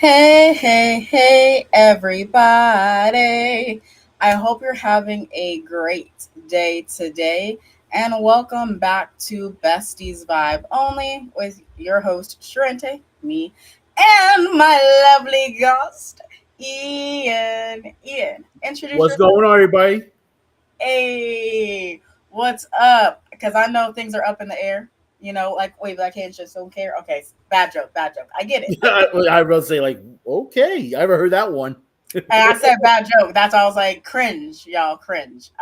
Hey, hey, hey, everybody. I hope you're having a great day today. And welcome back to Besties Vibe Only with your host, Charente, me, and my lovely guest, Ian. Ian, introduce What's yourself. going on, everybody? Hey, what's up? Because I know things are up in the air. Like, wait, black kids just don't care. Okay, bad joke, bad joke. I get it. I get it. I will say, okay, I haven't heard that one. And I said bad joke. That's why I was like, cringe, y'all, cringe.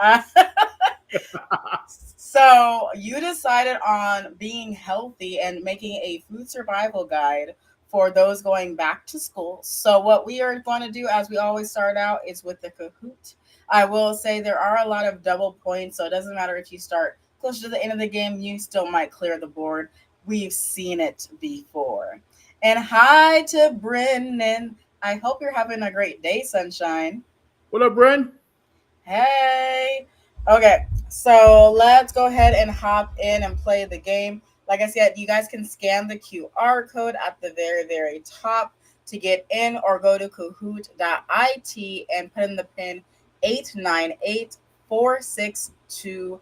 So you decided on being healthy and making a food survival guide for those going back to school. So what we are going to do, as we always start out, is with the Kahoot. I will say there are a lot of double points, so it doesn't matter if you start closer to the end of the game, you still might clear the board. We've seen it before. And hi to Brennan. I hope you're having a great day, sunshine. What up, Bren? Hey. Okay, so let's go ahead and hop in and play the game. Like I said, you guys can scan the QR code at the very, very top to get in, or go to kahoot.it and put in the pin 8984628.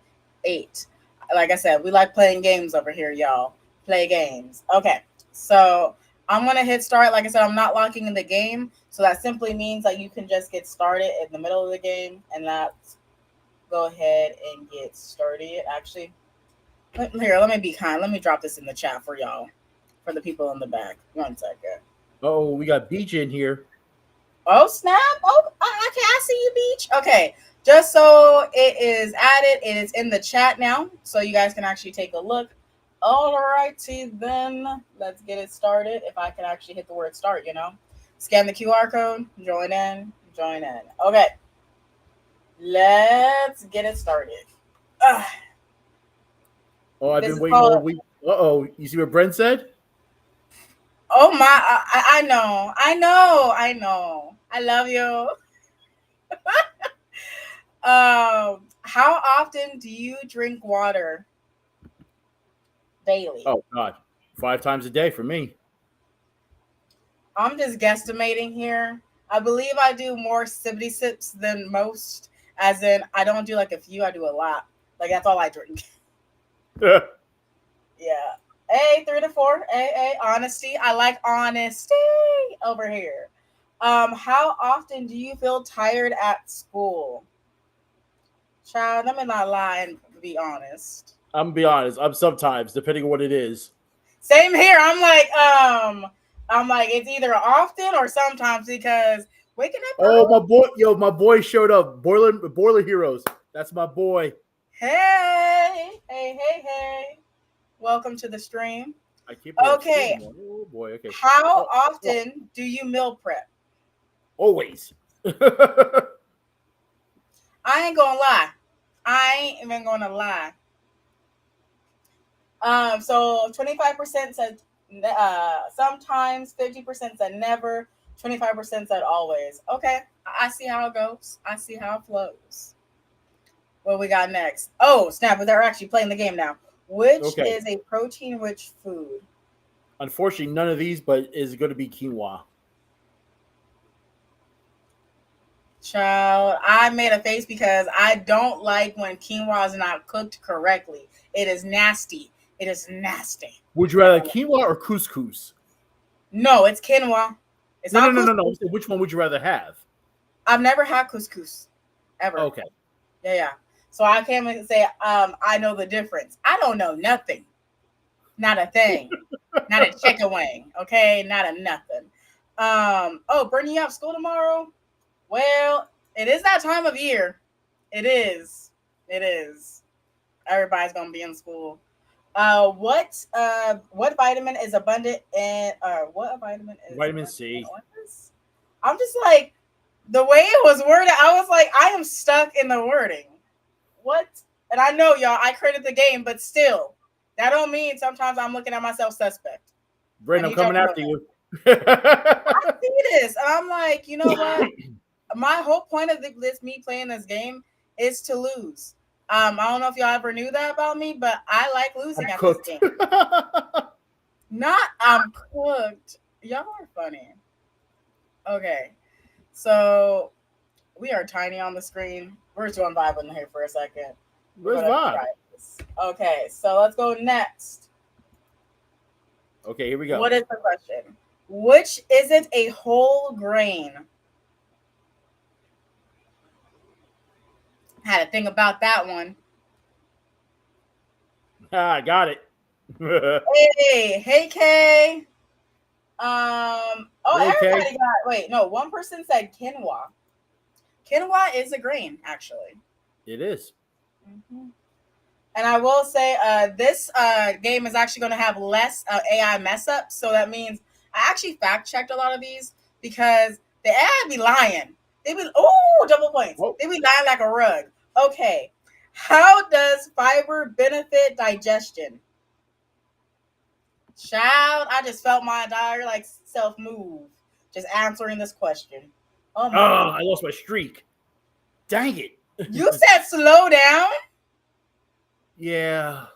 Like I said, we like playing games over here, y'all. Play games. Okay, so I'm going to hit start. Like I said, I'm not locking in the game. So that simply means that you can just get started in the middle of the game, and let's go ahead and get started. Actually, let me be kind. Let me drop this in the chat for y'all, for the people in the back. 1 second. Oh, we got Beach in here. Oh, snap. Oh, okay. I see you, Beach. Okay. Just so it is added, it is in the chat now. So you guys can actually take a look. All righty, then. Let's get it started. If I can actually hit the word start. Scan the QR code, join in, join in. Okay, let's get it started. Ugh, Oh, I've this been is waiting all called, week. You see what Brent said? oh my, I know, I know, I know. I love you. How often do you drink water daily? Oh God, 5 times a day for me. I'm just guesstimating here. I believe I do more sippity sips than most, as in, I don't do like a few, I do a lot. Like, that's all I drink. Yeah. A 3 to 4. Honesty. I like honesty over here. How often do you feel tired at school? Child, let me not lie and be honest. I'm gonna be honest. I'm sometimes, depending on what it is. Same here. I'm like it's either often or sometimes, because waking up Oh, early. my boy showed up. Boiler Heroes. That's my boy. Hey, hey, hey, hey. Welcome to the stream. I can't believe I'm streaming Okay. one. Oh boy. Okay. How Oh, often do you meal prep? always. I ain't gonna lie. I ain't even gonna lie. So 25% said sometimes, 50% said never, 25% said always. Okay, I see how it goes. I see how it flows. What we got next? Oh, snap! They're actually playing the game now. Which Okay. is a protein-rich food? Unfortunately, none of these, but is going to be quinoa. Child, I made a face because I don't like when quinoa is not cooked correctly. It is nasty. It is nasty. Would you rather quinoa or couscous? No, it's quinoa. It's No, no, not no, no, no. couscous. Which one would you rather have? I've never had couscous ever. Okay. Yeah, yeah. So I can't even say I know the difference. I don't know nothing. Not a thing. Not a chicken wing. Okay, not a nothing. Oh, Brittany, you have school tomorrow? Well, it is that time of year. It is. It is. Everybody's gonna be in school. What vitamin is abundant in what vitamin is Vitamin abundant in C. oranges? I'm just like, the way it was worded, I was like, I am stuck in the wording. What? And I know, y'all, I created the game, but still, that don't mean sometimes I'm looking at myself suspect. I Brent, I'm need y'all coming to know after that. you. I see this, and I'm like, you know what? My whole point of this me playing this game is to lose. I don't know if y'all ever knew that about me, but I like I'm losing at this cooked. game. Not I'm cooked. Y'all are funny. Okay. So we are tiny on the screen. We're just going vibe in here for a second. We're Where's gonna Bob? try this. Okay, so let's go next. Okay, here we go. What is the question? Which isn't a whole grain? Had to think about that one. I got it. Hey, Kay. Oh, Hello, Kay. everybody got. Wait, no. One person said quinoa. Quinoa is a grain, actually. It is. Mhm. And I will say, this game is actually going to have less AI mess ups. So that means I actually fact checked a lot of these because the AI be lying. They be double points. Oh. They be lying like a rug. Okay, how does fiber benefit digestion? Child, I just felt my entire like self move just answering this question. Oh Oh, my god. I lost my streak. Dang it. You said slow down? Yeah.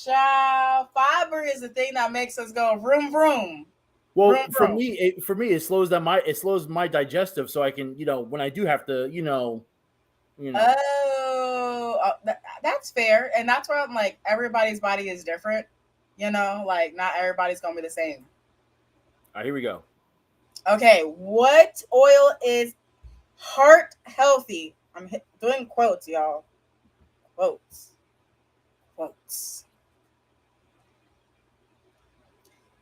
Child, fiber is the thing that makes us go vroom vroom. Well, Vroom for vroom. me, it slows my digestive, so I can, when I do have to, That's fair. And that's where I'm like, everybody's body is different. Like not everybody's gonna be the same. All right, here we go. Okay, what oil is heart healthy? I'm doing quotes, y'all. Quotes.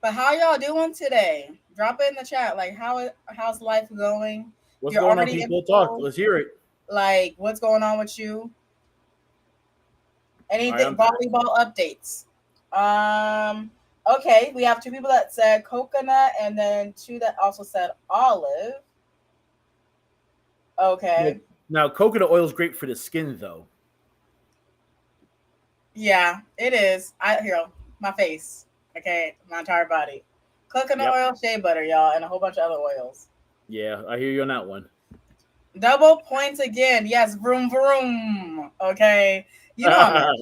But how y'all doing today? Drop it in the chat. Like how's life going? What's You're going on, already in people? Talk. school. Let's hear it. Like what's going on with you? Anything I'm back. volleyball updates? Okay, we have two people that said coconut and then two that also said olive. Okay. Now, coconut oil is great for the skin, though. Yeah, it is. My face. Okay, my entire body. Coconut Yep. oil, shea butter, y'all, and a whole bunch of other oils. Yeah, I hear you on that one. Double points again. Yes, vroom vroom. Okay. You know I'm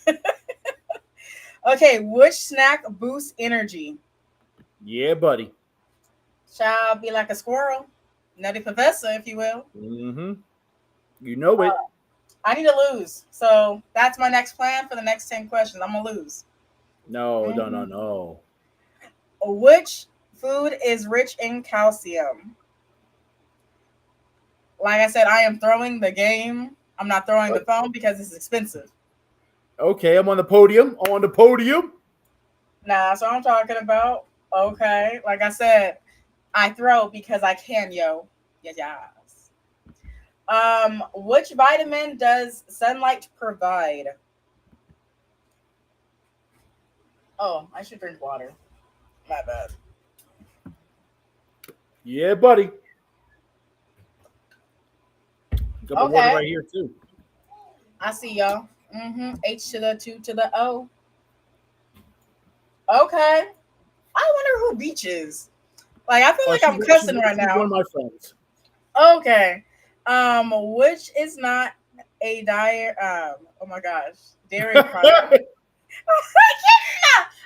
here. Okay, which snack boosts energy? Yeah, buddy. Shall be like a squirrel. Nutty professor, if you will. Mm-hmm. You know it. I need to lose. So that's my next plan for the next 10 questions. I'm gonna lose. No. Which food is rich in calcium? Like I said, I am throwing the game. I'm not throwing the phone because it's expensive. Okay, I'm on the podium. Nah, that's what I'm talking about. Okay. Like I said, I throw because I can, yo. Yes. Which vitamin does sunlight provide? Oh, I should drink water. My bad. Yeah, buddy. Got my water right here, too. I see y'all. H to the 2 to the O. Okay. I wonder who Beach is. Like, I feel like I'm cussing right now. She's one of my friends. Okay. Which is not a dairy oh my gosh. Dairy product.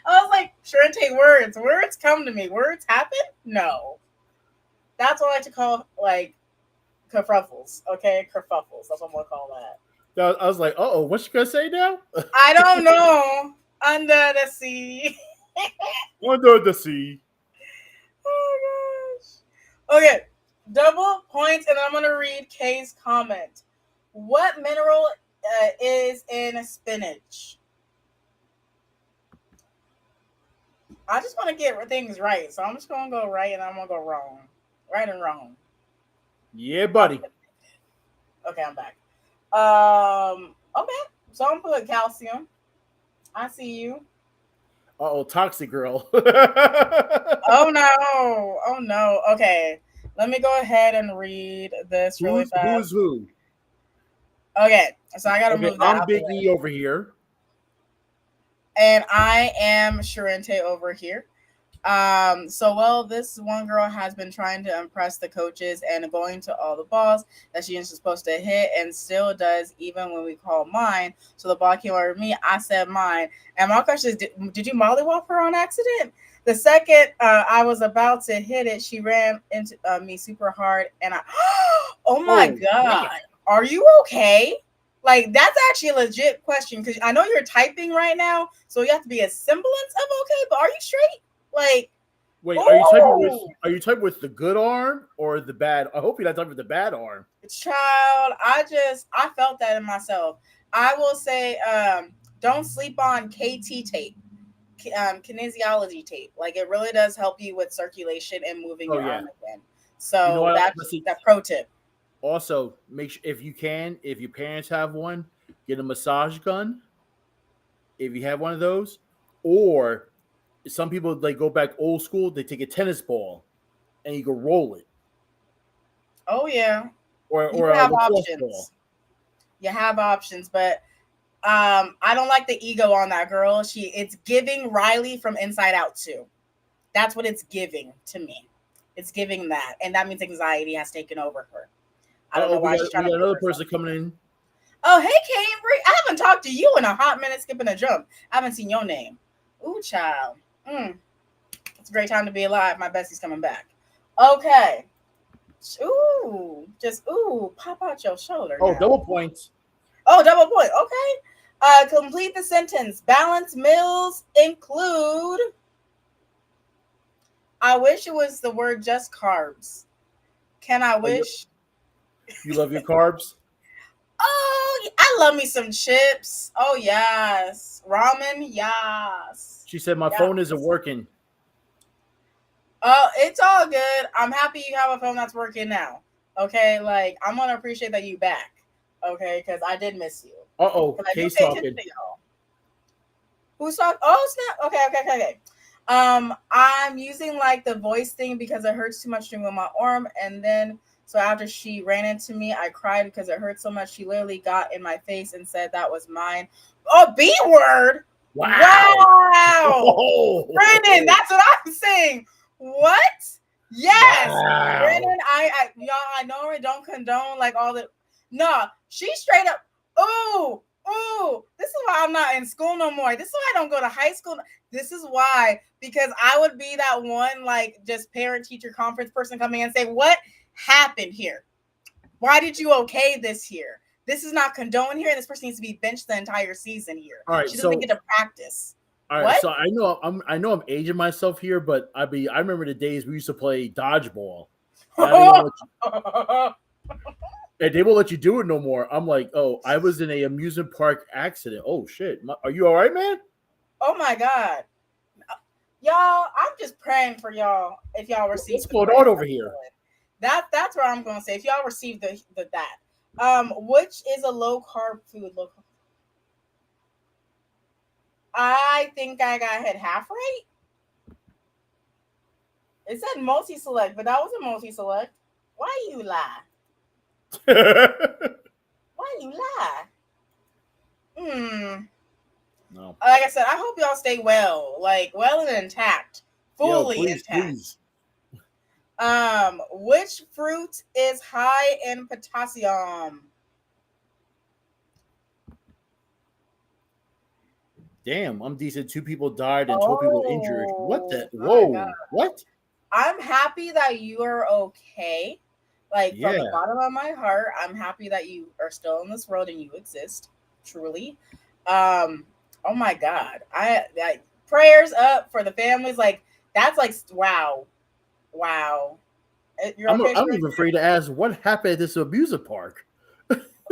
I was like, Charente words. Words come to me. Words happen? No. That's what I like to call like kerfuffles. Okay, kerfuffles. That's what I'm gonna call that. I was like, what's she gonna say now? I don't know. Under the sea. Under the sea. Oh gosh. Okay. Double points, and I'm gonna read Kay's comment. What mineral is in spinach? I just want to get things right, so I'm just gonna go right, and I'm gonna go wrong. Right and wrong. Yeah, buddy. Okay, I'm back. Okay, so I'm gonna put calcium. I see you. Toxic girl. Oh no. Okay, let me go ahead and read this really fast. Who's who? Okay, so I gotta move that. I'm Big E over here. And I am Charente over here. This one girl has been trying to impress the coaches and going to all the balls that she is supposed to hit and still does, even when we call mine. So the ball came over me. I said mine. And my question is, did you mollywop her on accident? The second I was about to hit it, she ran into me super hard, and I, oh my Oh, damn. god, are you okay? Like that's actually a legit question because I know you're typing right now, so you have to be a semblance of okay. But are you straight? Like, Wait, oh, are you typing with the good arm or the bad? I hope you're not typing with the bad arm. child, I felt that in myself. I will say, don't sleep on KT tape, kinesiology tape. Like it really does help you with circulation and moving Oh your yeah. arm again. You know So what? Let's that's see. that pro tip. Also, make sure if you can, if your parents have one, get a massage gun if you have one of those. Or some people they go back old school. They take a tennis ball and you can roll it, Oh yeah, you or a have lacrosse ball. options. You have options, but I don't like the ego on that girl. It's giving Riley from Inside Out too. That's what it's giving to me. It's giving that, and that means anxiety has taken over her. I don't know why she's trying We to got prove another herself. person coming in. Oh, hey, Cambry. I haven't talked to you in a hot minute, skipping a jump. I haven't seen your name. Ooh, child. It's a great time to be alive. My bestie's coming back. Okay. Ooh, just pop out your shoulder Oh, now. double points. Oh, double point. Okay. Complete the sentence. Balanced meals include. I wish it was the word just carbs. Can I Oh, wish? you love your carbs. Oh, I love me some chips. Oh yes, ramen. Yes. She said my Yeah. phone isn't working. Oh, it's all good. I'm happy you have a phone that's working now. Okay, like I'm gonna appreciate that you back. Okay, because I did miss you. Oh, Because I do Kay's pay attention talking. to y'all. Who's talking? Oh snap. Okay. I'm using like the voice thing because it hurts too much to move my arm, and then so after she ran into me, I cried because it hurt so much. She literally got in my face and said that was mine. Oh, B word. Wow. Wow. Brandon, Oh, that's what I'm saying. What? Yes. wow. Brandon, y'all, I know I don't condone like all the. No, she straight up. Ooh, this is why I'm not in school no more. This is why I don't go to high school. This is why, because I would be that one like just parent teacher conference person coming and say, what happened here? Why did you okay this here? This is not condoned here, and this person needs to be benched the entire season here. All right, She doesn't so get to practice. all right, What? so I know I'm aging myself here, but I remember the days we used to play dodgeball. Now they won't let they won't let you do it no more. I'm like, oh, I was in a amusement park accident. Oh shit, are you all right, man? Oh my god. Y'all, I'm just praying for y'all if y'all receive What's the going prayer. on over here? That's what I'm gonna say. If y'all receive the that. Which is a low carb food? I think I got hit half right. It said multi-select, but that wasn't multi-select. Why you lie? Why you lie? No. Like I said, I hope y'all stay well, like well and intact, Yo, fully please, intact. please. Which fruit is high in potassium? Damn, I'm decent. 2 people died and 12 people injured. What the? Oh my god. Whoa, what? I'm happy that you are okay. Like from the Yeah. bottom of my heart, I'm happy that you are still in this world and you exist. Truly. Oh my god. I prayers up for the families. Like that's like wow. Wow. You're okay, I'm Sherry? even afraid to ask what happened at this amusement park.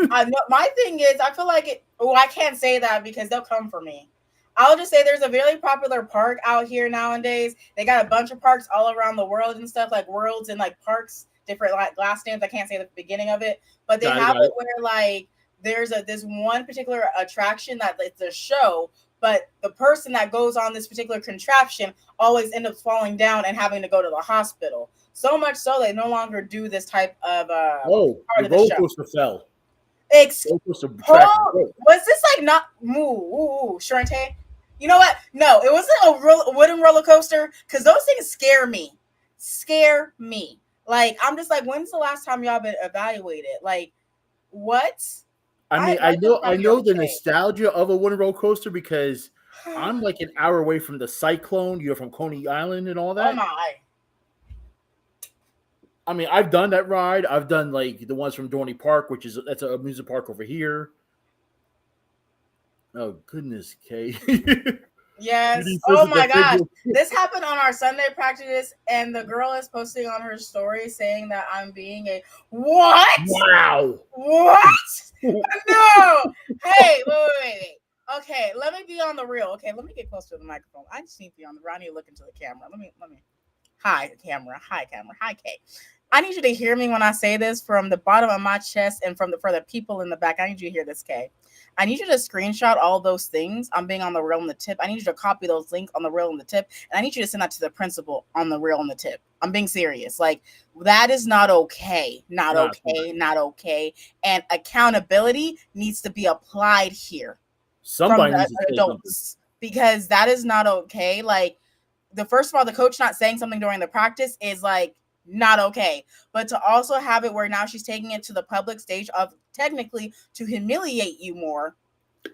I know my thing is I feel like it I can't say that because they'll come for me. I'll just say there's a very popular park out here nowadays. They got a bunch of parks all around the world and stuff, like worlds and like parks, different like glass stands. I can't say the beginning of it, but they have Got it it. where like there's this one particular attraction that it's a show, but the person that goes on this particular contraption always end up falling down and having to go to the hospital. So much so they no longer do this type of Oh, part the of the roller show. coaster fell. Roller coaster track Oh, broke. was this like not Charente? You know what? No, it wasn't a wooden roller coaster because those things scare me. Scare me. Like I'm just like, when's the last time y'all been evaluated? Like, what? I mean, I like this I time you're know the okay. nostalgia of a wooden roller coaster because I'm like an hour away from the cyclone. You're from Coney Island and all Oh that. my. I mean, I've done that ride. I've done like the ones from Dorney Park, that's an amusement park over here. Oh goodness, Kay. You Yes. need Oh physical my gosh. figure. This happened on our Sunday practice, and the girl is posting on her story saying that I'm being a what? Wow. What? No. Hey, wait. Okay, let me be on the real. Okay, let me get close to the microphone. I just need to be on the real. I need to look into the camera. Let me. Hi, camera. Hi, camera. Hi, Kay. I need you to hear me when I say this from the bottom of my chest and for the people in the back. I need you to hear this, Kay. I need you to screenshot all those things. I'm being on the real and the tip. I need you to copy those links on the real and the tip. And I need you to send that to the principal on the real and the tip. I'm being serious. Like, that is not okay. Not okay. Not okay. And accountability needs to be applied here from Somebody the needs to say something. adults, because that is not okay. Like, the first of all, the coach not saying something during the practice is like not okay. But to also have it where now she's taking it to the public stage of technically to humiliate you more,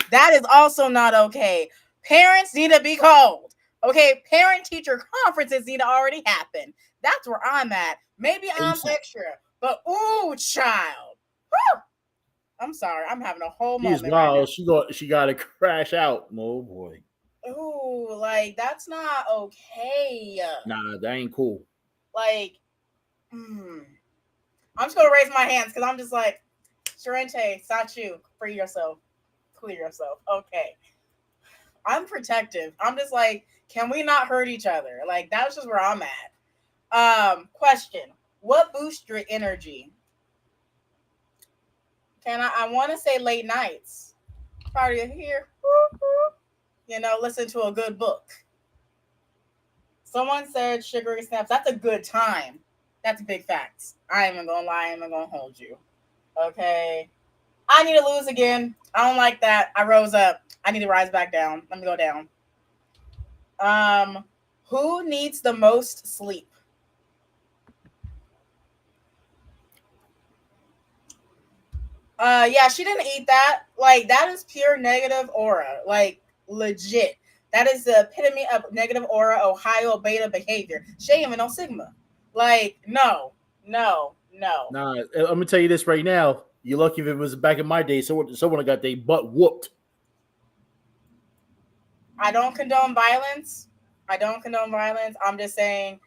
that is also not okay. Parents need to be called. Okay, parent teacher conferences need to already happen. That's where I'm at. Maybe I'm extra, but ooh, child. Woo! I'm sorry. I'm having a whole She's moment right wild. now. She got to crash out. Oh boy. Ooh, like that's not okay. Nah, that ain't cool. Like, I'm just gonna raise my hands because I'm just like, Charente, it's not you. Free yourself. Clear yourself. Okay. I'm protective. I'm just like, can we not hurt each other? Like, that's just where I'm at. Question. What boosts your energy? I want to say late nights. Party here. Listen to a good book. Someone said sugary snaps. That's a good time. That's big facts. I ain't even gonna lie. I ain't even gonna hold you. Okay. I need to lose again. I don't like that. I rose up. I need to rise back down. Let me go down. Who needs the most sleep? Yeah, she didn't eat that. Like, that is pure negative aura. Like, legit. That is the epitome of negative aura, Ohio beta behavior. She ain't even no Sigma. Like, no. Nah, I'm gonna tell you this right now. You're lucky if it was back in my day. Someone got their butt whooped. I don't condone violence. I'm just saying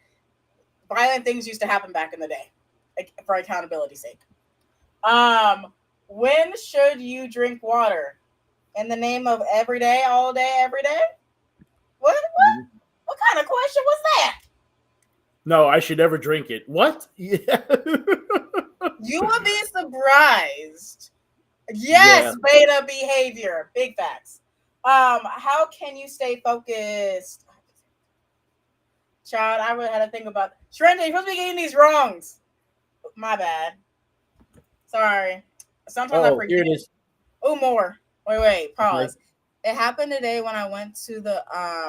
violent things used to happen back in the day, like, for accountability's sake. When should you drink water? In the name of every day, all day, every day? What? What kind of question was that? No, I should never drink it. What? Yeah. You would be surprised. Yeah. Yes, beta behavior. Big facts. How can you stay focused? Child, I really had to think about Charente, you're supposed to be getting these wrongs. My bad. Sorry. Sometimes I forget. Here it is. Oh, more. Wait. Pause. Okay. It happened today when I went to the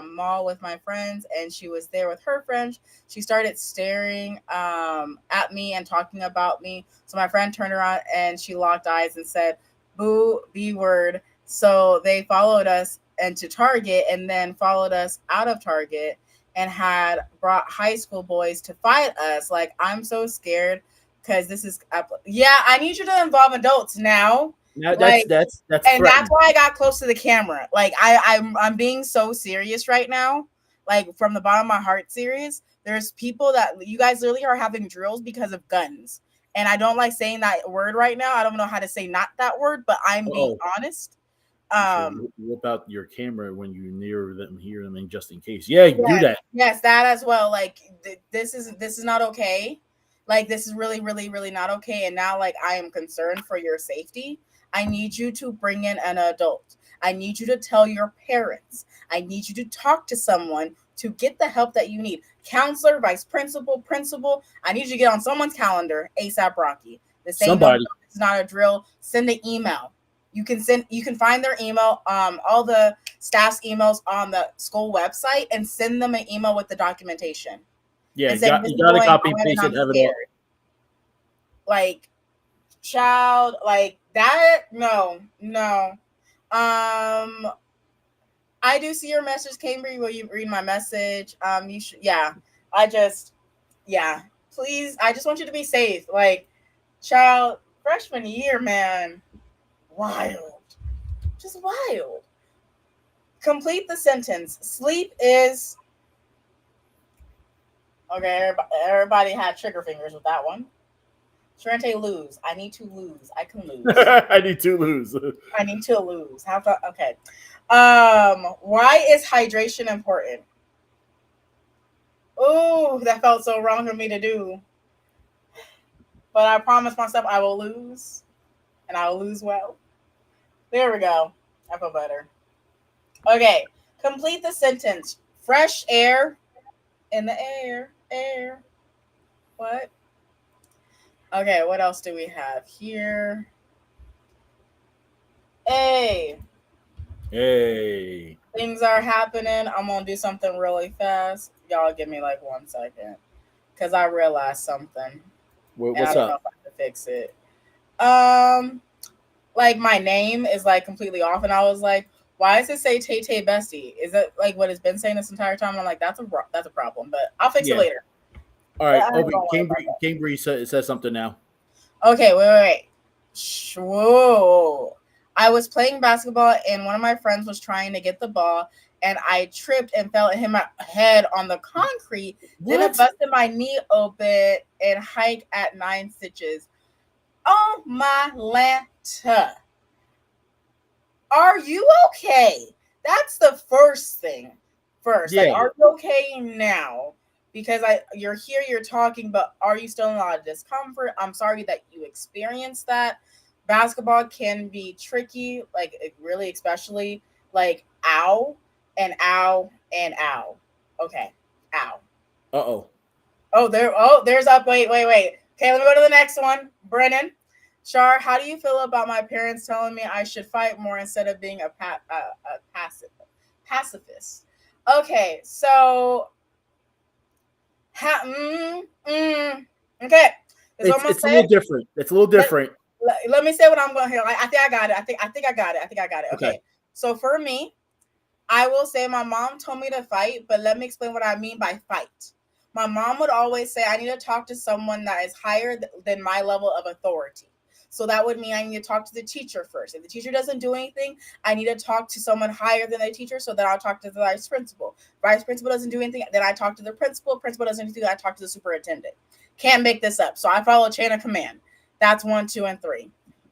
mall with my friends, and she was there with her friends. She started staring at me and talking about me. So my friend turned around and she locked eyes and said, "Boo, B word." So they followed us into Target and then followed us out of Target and had brought high school boys to fight us. Like, I'm so scared because this is I need you to involve adults now. Now Like, that's and that's threatening. why I got close to the camera. Like, I'm being so serious right now. Like, from the bottom of my heart, serious. There's people that you guys literally are having drills because of guns. And I don't like saying that word right now. I don't know how to say not that word, but I'm being honest. You should whip out your camera when you near them, hear them, and just in case. Yeah, do that. Yes, that as well. Like, this is not okay. Like, this is really, really, really not okay. And now, like, I am concerned for your safety. I need you to bring in an adult. I need you to tell your parents. I need you to talk to someone to get the help that you need. Counselor, vice principal, principal. I need you to get on someone's calendar ASAP Rocky. The same no, it's not a drill. Send an email. You can find their email, all the staff's emails on the school website, and send them an email with the documentation. Yeah, you got to copy and paste it. Have it all. Like, child, like that. No. I do see your message, Cambry. Will you read my message? You should. Yeah, I just. Yeah, please. I just want you to be safe. Like, child, freshman year, man, wild, just wild. Complete the sentence. Sleep is okay. Everybody had trigger fingers with that one. Charente, lose. I need to lose. I can lose. I need to lose. I need to lose. How about okay? Why is hydration important? Ooh, that felt so wrong for me to do. But I promised myself I will lose, and I will lose well. There we go. I feel better. Okay, complete the sentence. Fresh air in the air. Air. What? Okay, what else do we have here? Hey, Hey. things are happening. I'm gonna do something really fast. Y'all give me like 1 second. Because I realized something. And I What's don't know up? if I can fix it. Um, like my name is like completely off, and I was like, "Why does it say Tay Tay Bestie? Is it like what it's been saying this entire time?" And I'm like, that's a problem, but I'll fix it Yeah. later. All I right. don't Obi, worry about Cambry says something now. that. Okay, wait. Whoa! I was playing basketball, and one of my friends was trying to get the ball, and I tripped and fell and hit my head on the concrete. Then it What? busted my knee open and hike at 9 stitches. Oh my Lanta. Are you okay? That's the first thing. First, like, Yeah. are you okay now? Because you're here, you're talking, but are you still in a lot of discomfort? I'm sorry that you experienced that. Basketball can be tricky, like really, especially like ow and ow and ow. Okay, ow. Uh oh. There's up. Wait. Okay, let me go to the next one. Brennan, Shar, how do you feel about my parents telling me I should fight more instead of being a pacifist? Okay, so okay, this is what I'm gonna It's a say. little different. It's a little Let, different. let me say what I'm going to hear. I think I got it. I think I got it. I think I got it. Okay. Okay, so for me, I will say my mom told me to fight, but let me explain what I mean by fight. My mom would always say I need to talk to someone that is higher than my level of authority. So that would mean I need to talk to the teacher first. If the teacher doesn't do anything, I need to talk to someone higher than the teacher, so then I'll talk to the vice principal. Vice principal doesn't do anything, then I talk to the principal. Principal doesn't do anything, I talk to the superintendent. Can't make this up. So I follow a chain of command. That's 1, 2, and 3.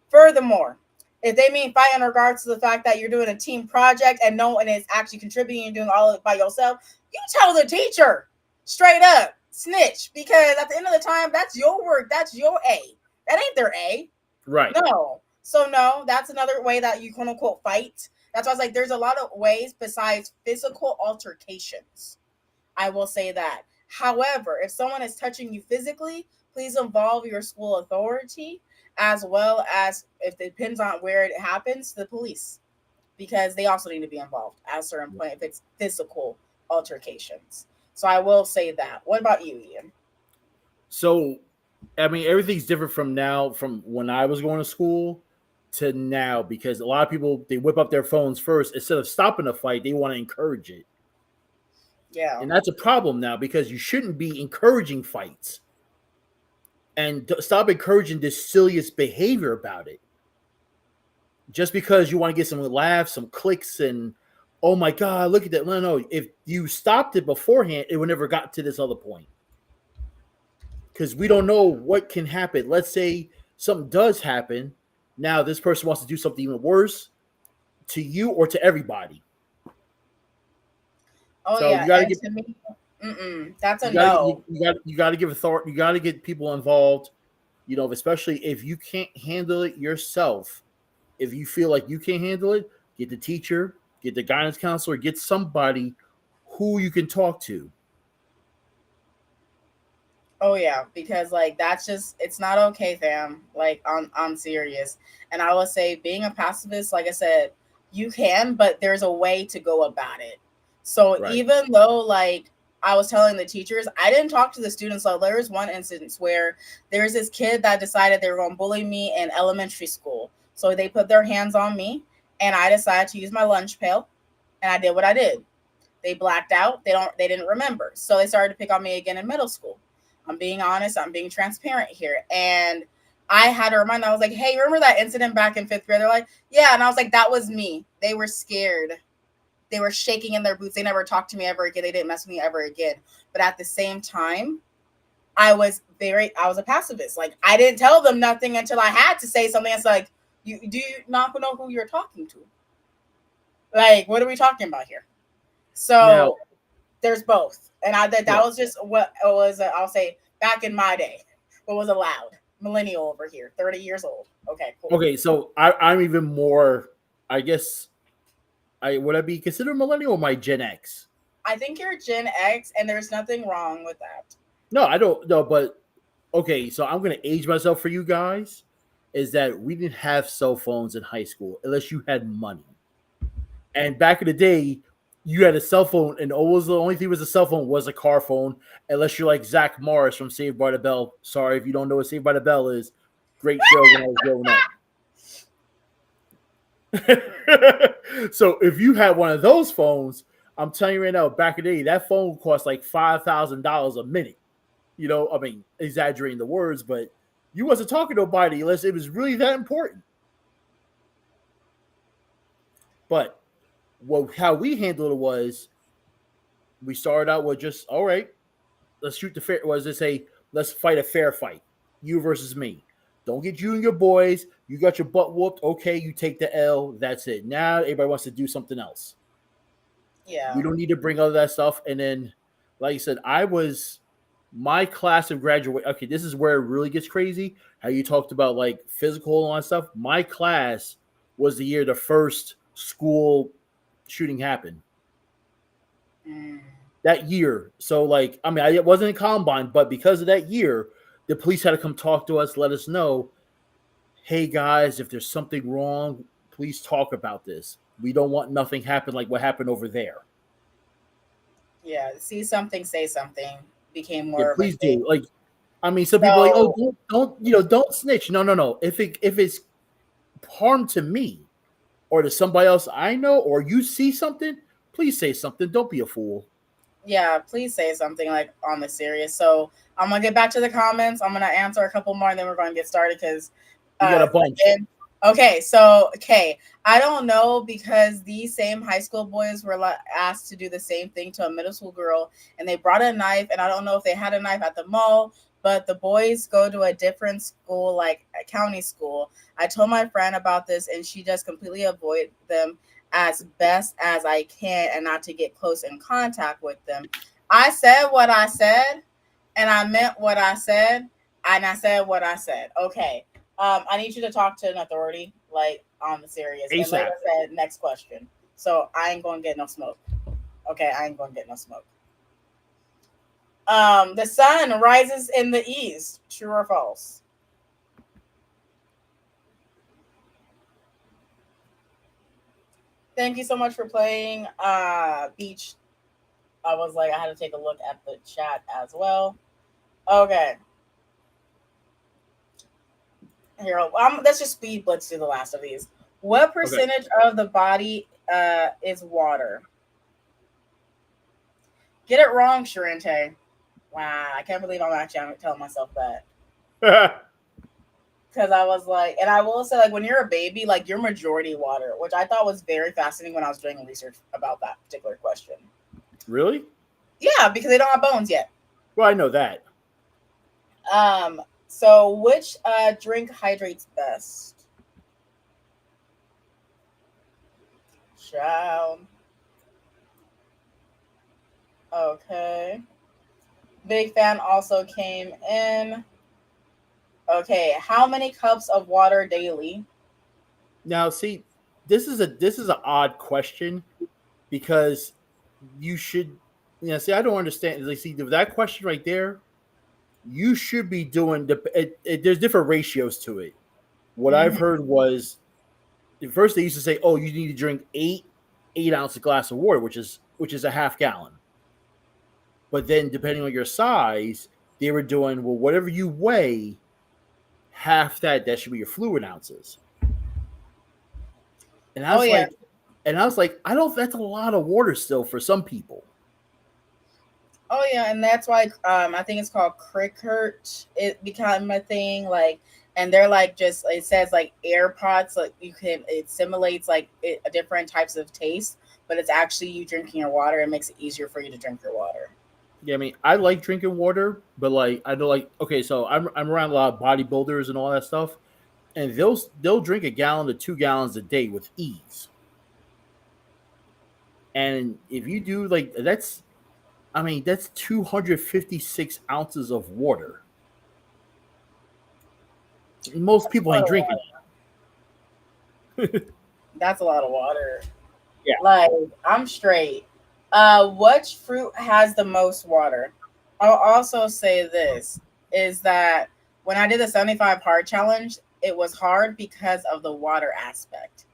Furthermore, if they mean fight in regards to the fact that you're doing a team project and no one is actually contributing and doing all of it by yourself, you tell the teacher straight up, snitch, because at the end of the time, that's your work, that's your A. That ain't their A. Right. No. So no, that's another way that you quote unquote fight. That's why I was like, there's a lot of ways besides physical altercations. I will say that. However, if someone is touching you physically, please involve your school authority as well as, if it depends on where it happens, the police, because they also need to be involved at a certain point if it's physical altercations. So I will say that. What about you, Ian? So, I mean, everything's different from now, from when I was going to school to now, because a lot of people, they whip up their phones first instead of stopping a fight. They want to encourage it, Yeah. and that's a problem now because you shouldn't be encouraging fights, and stop encouraging this silliest behavior about it. Just because you want to get some laughs, some clicks, and oh my god, look at that. No. If you stopped it beforehand, it would never got to this other point. Because we don't know what can happen. Let's say something does happen. Now this person wants to do something even worse to you or to everybody. Oh So yeah, you got to and get to me, that's a you got to no. you got to give authority. You got to get people involved. You know, especially if you can't handle it yourself. If you feel like you can't handle it, get the teacher, get the guidance counselor, get somebody who you can talk to. Oh yeah, because like that's just, it's not okay, fam. Like I'm serious. And I would say being a pacifist, like I said, you can, but there's a way to go about it. So Right. even though like I was telling the teachers, I didn't talk to the students. So there was one instance where there's this kid that decided they were going to bully me in elementary school. So they put their hands on me, and I decided to use my lunch pail. and I did what I did. They blacked out. They didn't remember. So they started to pick on me again in middle school. I'm being honest, I'm being transparent here. And I had to remind them, I was like, hey, remember that incident back in 5th grade? They're like, yeah. And I was like, that was me. They were scared. They were shaking in their boots. They never talked to me ever again. They didn't mess with me ever again. But at the same time, I was a pacifist. Like, I didn't tell them nothing until I had to say something. It's like, you not know who you're talking to? Like, what are we talking about here? Now, So there's both, and that yeah. was just what it was. I'll say back in my day, what was allowed. Millennial over here, 30 years old. Okay, cool. Okay, so I'm even more. I guess I would I be considered millennial or my Gen X? I think you're Gen X, and there's nothing wrong with that. No, I don't know, but okay, so I'm gonna age myself for you guys. Is that we didn't have cell phones in high school unless you had money. And back in the day, you had a cell phone, and always the only thing was a cell phone was a car phone, unless you're like Zach Morris from Saved by the Bell. Sorry if you don't know what Saved by the Bell is. Great show when I was growing up. So if you had one of those phones, I'm telling you right now, back in the day, that phone cost like $5,000 a minute. You know, I mean, exaggerating the words, but you wasn't talking to nobody unless it was really that important. But how we handled it was we started out with just all right, let's shoot the fair. Was to say let's fight a fair fight, you versus me. Don't get you and your boys. You got your butt whooped. Okay, you take the L. That's it. Now everybody wants to do something else. Yeah. We don't need to bring all that stuff. And then, like I said, I was my class of graduate. Okay, this is where it really gets crazy. How you talked about like physical and all that stuff. My class was the year the first school shooting happened. Mm. That year. So, like, I mean, it wasn't a combine, but because of that year, the police had to come talk to us, let us know, hey guys, if there's something wrong, please talk about this. We don't want nothing happen like what happened over there. Yeah. See something, say something became Yeah, more of a please thing. do. Like, I mean, some people are like, oh, So don't snitch. No, no, no. If it's harm to me or to somebody else I know, or you see something, please say something. Don't be a fool. yeah, please say something like on the serious. So I'm gonna get back to the comments. I'm gonna answer a couple more, and then we're gonna get started because, We got a bunch. again, okay. So okay, I don't know because these same high school boys were asked to do the same thing to a middle school girl, and they brought a knife, and I don't know if they had a knife at the mall. But the boys go to a different school, like a county school. I told my friend about this, and she just completely avoided them as best as I can and not to get close in contact with them. I said what I said and I meant what I said and I said what I said. Okay. I need you to talk to an authority, like on the serious. And like ASAP. I said, next question. So I ain't gonna get no smoke. Okay, I ain't gonna get no smoke. The sun rises in the east. True or false? Thank you so much for playing. Beach. I was like, I had to take a look at the chat as well. Okay. Here, let's just speed blitz through the last of these. What Okay. percentage of the body is water? Get it wrong, Charente. Wow, I can't believe I'm actually telling myself that. Because I was like, and I will say, like, when you're a baby, like, you're majority water, which I thought was very fascinating when I was doing research about that particular question. Really? Yeah, because they don't have bones yet. Well, I know that. So which drink hydrates best? Child. Okay. Big fan also came in. Okay, how many cups of water daily? Now, see, this is an odd question because you should, see, I don't understand. Like, see, that question right there, you should be doing there's different ratios to it. What I've Mm-hmm. heard was at first they used to say, oh, you need to drink 8 ounce glass of water, which is a half gallon. But then depending on your size, they were doing, well, whatever you weigh, half that should be your fluid ounces. And I Oh was yeah. like, And I was like, I don't. That's a lot of water still for some people. Oh yeah, and that's why I think it's called cricket. It become a thing like, and they're like just it says like AirPods, like you can it simulates like different types of taste, but it's actually you drinking your water and makes it easier for you to drink your water. Yeah, I mean, I like drinking water, but like I know, like okay, so I'm around a lot of bodybuilders and all that stuff, and they'll drink a gallon to 2 gallons a day with ease. And if you do like that's, I mean, that's 256 ounces of water. Most That's a people lot ain't of drinking water. That's a lot of water. Yeah. Like I'm straight. Which fruit has the most water? I'll also say this is that when I did the 75 hard challenge, it was hard because of the water aspect.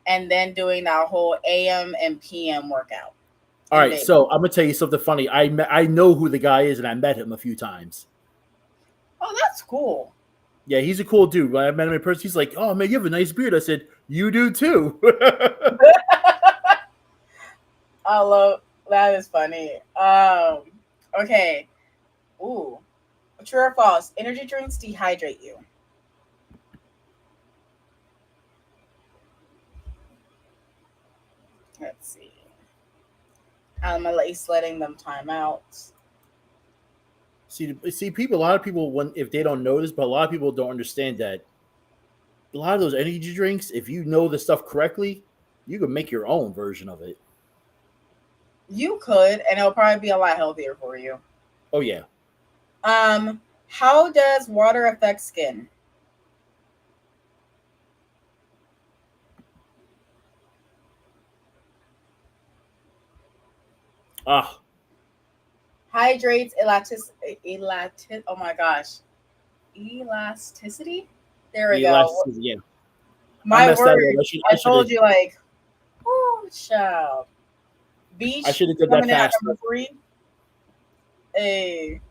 And then doing that whole AM and PM workout All in right, Vegas. so I'm gonna tell you something funny. I know who the guy is, and I met him a few times. Oh, that's cool. Yeah, he's a cool dude. When I met him in person, he's like, "Oh man, you have a nice beard." I said, "You do too." I love that is funny. Okay. Ooh. True or false? Energy drinks dehydrate you. Let's see. I'm at least letting them time out. See, people. A lot of people, when if they don't notice, but a lot of people don't understand that a lot of those energy drinks, if you know the stuff correctly, you can make your own version of it. You could, and it'll probably be a lot healthier for you. Oh yeah. How does water affect skin? Ah, Hydrates, oh my gosh, elasticity. There we go. elasticity. Yeah, I My messed that up. word. I I should have. told you, like, oh, child. I Beach should have did that coming in at faster. number three. Hey,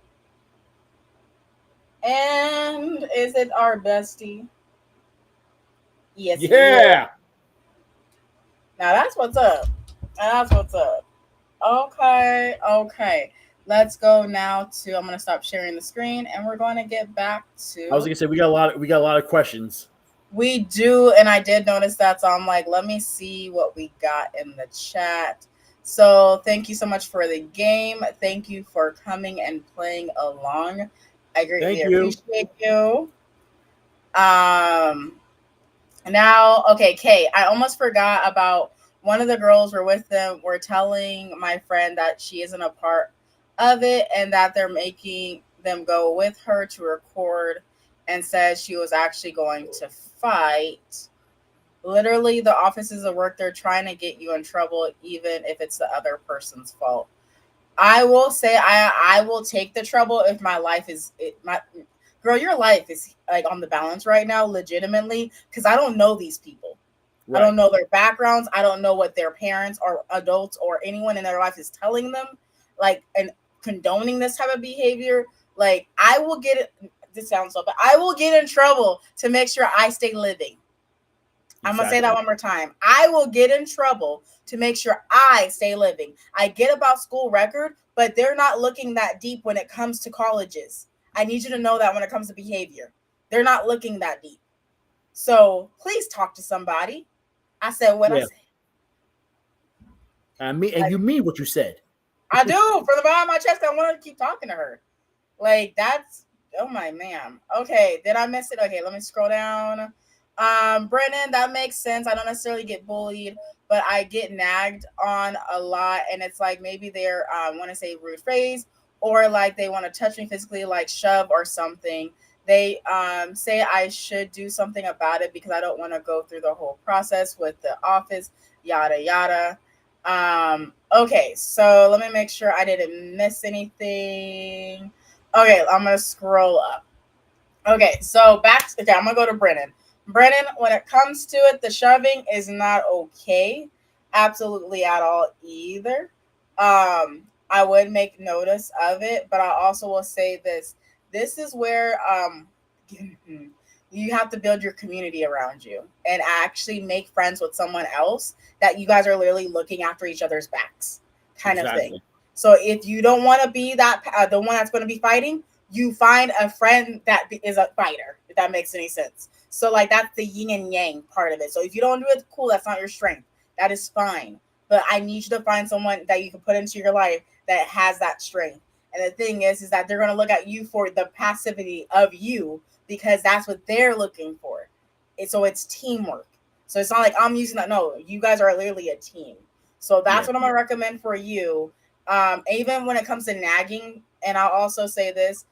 and is it our bestie? Yes, it is. Yeah. Now that's what's up. That's what's up. Okay, okay. Let's go now to. I'm gonna stop sharing the screen, and we're going to get back I was to. gonna say we got a lot. We got a lot of questions. We do, and I did notice that, so I'm like, let me see what we got in the chat. So thank you so much for the game. Thank you for coming and playing along. I greatly Thank you. appreciate you. Um, Now, okay, Kay, I almost forgot about one of the girls were with them. Were telling my friend that she isn't a part of it and that they're making them go with her to record and says she was actually going to fight. Literally, the offices of work, they're trying to get you in trouble, even if it's the other person's fault. I will say I will take the trouble if my life is my girl, your life is like on the balance right now, legitimately, because I don't know these people. I Right. don't know their backgrounds. I don't know what their parents or adults or anyone in their life is telling them, like, and condoning this type of behavior. Like, I will get it. This sounds so bad. I will get in trouble to make sure I stay living. I'm gonna say that Exactly. one more time. I will get in trouble to make sure I stay living. I get about school record, but they're not looking that deep when it comes to colleges. I need you to know that when it comes to behavior, they're not looking that deep. So please talk to somebody. I said what I Yeah. said. And Like, you mean what you said. I do from the bottom of my chest. I want to keep talking to her. Like that's oh my man. Okay, did I miss it? Okay, let me scroll down. Brennan, that makes sense. I don't necessarily get bullied, but I get nagged on a lot, and it's like maybe they're want to say rude phrase or like they want to touch me physically, like shove or something. They say I should do something about it because I don't want to go through the whole process with the office, yada yada. Okay, so let me make sure I didn't miss anything. Okay, I'm gonna scroll up. Okay, so back. Okay, I'm gonna go to Brennan. Brennan, when it comes to it, the shoving is not okay, absolutely at all either. I would make notice of it, but I also will say this. This is where you have to build your community around you and actually make friends with someone else that you guys are literally looking after each other's backs, kind of thing. Exactly. So if you don't want to be that the one that's going to be fighting, you find a friend that is a fighter. If that makes any sense. So like that's the yin and yang part of it. So if you don't do it, cool. That's not your strength. That is fine. But I need you to find someone that you can put into your life that has that strength. And the thing is that they're going to look at you for the passivity of you because that's what they're looking for. So it's teamwork. So it's not like I'm using that. No, you guys are literally a team. So that's Yeah. what I'm gonna recommend for you. Even when it comes to nagging, and I'll also say this: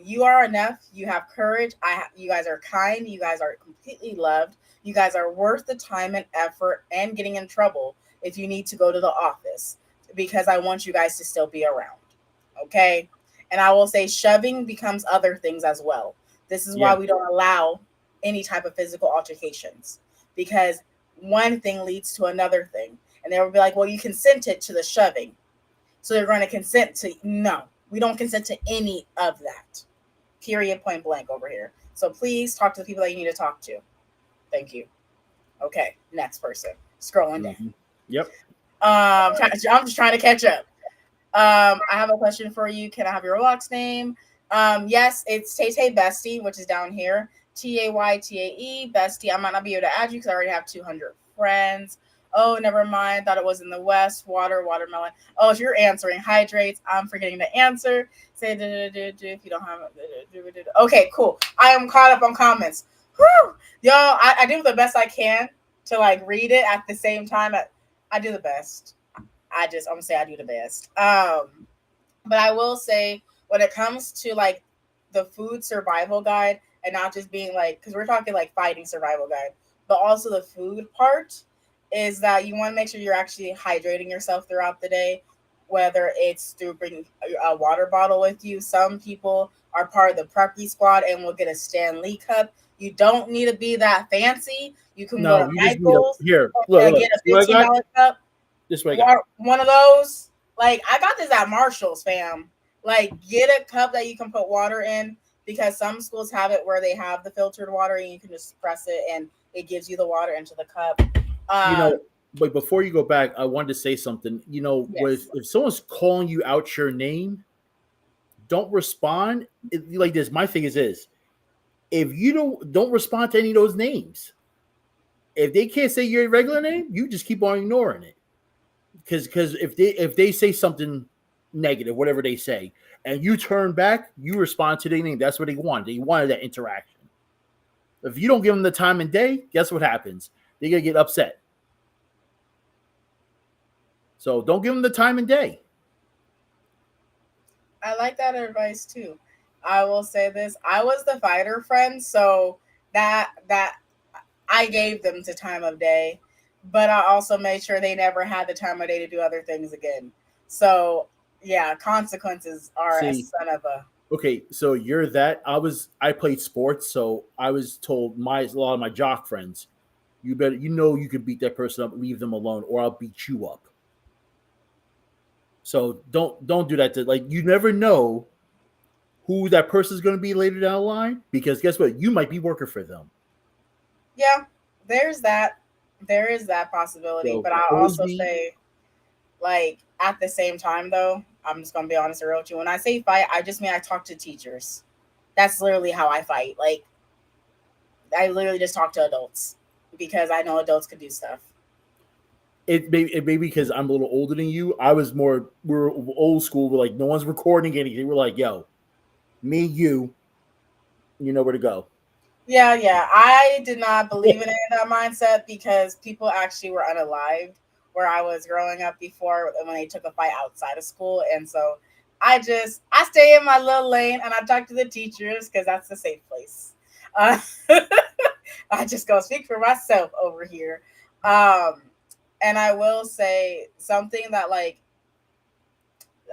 you are enough. You have courage. You guys are kind. You guys are completely loved. You guys are worth the time and effort and getting in trouble if you need to go to the office because I want you guys to still be around. Okay. And I will say shoving becomes other things as well. This is why Yeah. we don't allow any type of physical altercations because one thing leads to another thing. And they will be like, well, you consented to the shoving. So they're going to consent to, no, we don't consent to any of that. Period, point blank over here. So please talk to the people that you need to talk to. Thank you. Okay, next person. Scrolling down. Hmm. Yep. I'm just trying to catch up. I have a question for you. Can I have your Roblox name? Yes, it's Tay Tay Bestie, which is down here. TAYTAE Bestie. I might not be able to add you because I already have 200 friends. Oh, never mind. Thought it was in the West. Water, watermelon. Oh, if you're answering hydrates, I'm forgetting to answer. Say if you don't have. Okay, cool. I am caught up on comments. Whew. Y'all, I do the best I can to like read it at the same time. I do the best. I'm gonna say I do the best. But I will say when it comes to like the food survival guide and not just being like because we're talking like fighting survival guide, but also the food part is that you want to make sure you're actually hydrating yourself throughout the day, whether it's through bringing a water bottle with you. Some people are part of the preppy squad and will get a Stanley cup. You don't need to be that fancy. You can go No, to you just need a Michael's here. Look, and look. get a See what I got? $15 cup. This way I got. One of those. Like I got this at Marshall's, fam. Like get a cup that you can put water in because some schools have it where they have the filtered water and you can just press it and it gives you the water into the cup. You Um, know, but before you go back, I wanted to say something. You know, with yes. if someone's calling you out your name, don't respond like this. My thing is this: if you don't respond to any of those names, if they can't say your regular name, you just keep on ignoring it. Because if they say something negative, whatever they say, and you turn back, you respond to their name. That's what they wanted. They wanted that interaction. If you don't give them the time and day, guess what happens? They're gonna get upset. So don't give them the time and day. I like that advice too. I will say this. I was the fighter friend, so that I gave them the time of day, but I also made sure they never had the time of day to do other things again. So yeah, consequences are a See, son of a okay, so you're that. I played sports, so I was told a lot of my jock friends, you can beat that person up, leave them alone, or I'll beat you up. So don't do that. Like you never know who that person is going to be later down the line because guess what? You might be working for them. yeah. There's that. There is that possibility, So but I'll always also be say, like at the same time, though, I'm just gonna be honest and real with you. When I say fight, I just mean I talk to teachers. That's literally how I fight. Like I literally just talk to adults because I know adults can do stuff. it may be because I'm a little older than you. We're old school. We're like no one's recording anything. We're like yo, me you know where to go. Yeah, yeah. I did not believe in any of that mindset because people actually were unalived where I was growing up before when they took a fight outside of school. And so I stay in my little lane and I talk to the teachers because that's the safe place. Uh, I just go speak for myself over here. Um, and I will say something that like